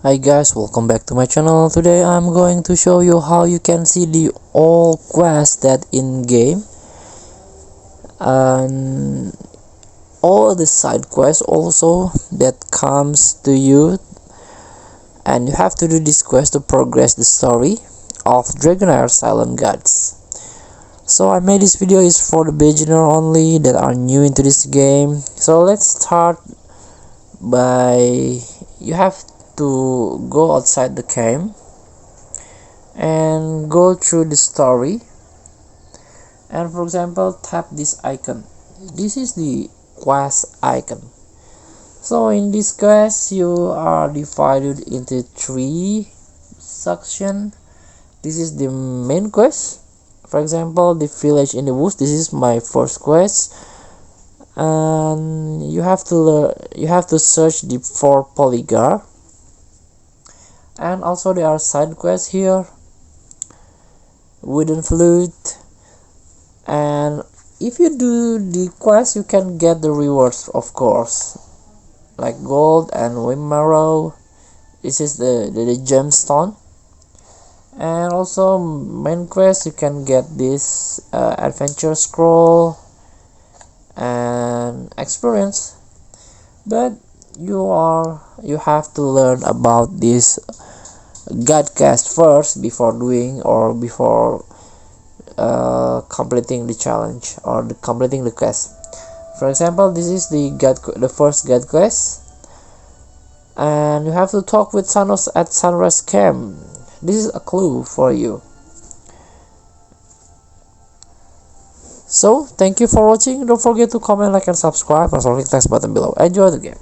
Hi guys, welcome back to my channel. Today I'm going to show you how you can see the all quests that in game and all the side quests also that comes to you, and you have to do this quest to progress the story of Dragonheir Silent Gods. So I made this video is for the beginner only that are new into this game. So let's start by you have to go outside the game and go through the story, and for example tap this icon. This is the quest icon. So in this quest you are divided into three sections. This is the main quest. For example, the village in the woods, this is my first quest, and you have to search the 4 polygon. And also there are side quests here, wooden flute, and if you do the quest you can get the rewards, of course, like gold and wing marrow. This is the gemstone. And also main quest you can get this adventure scroll and experience, but you have to learn about this god quest first before doing or before completing the challenge or completing the quest. For example, this is the first god quest, and you have to talk with Thanos at Sunrise Camp. This is a clue for you. So thank you for watching. Don't forget to comment, like, and subscribe, and also click the text button below. Enjoy the game.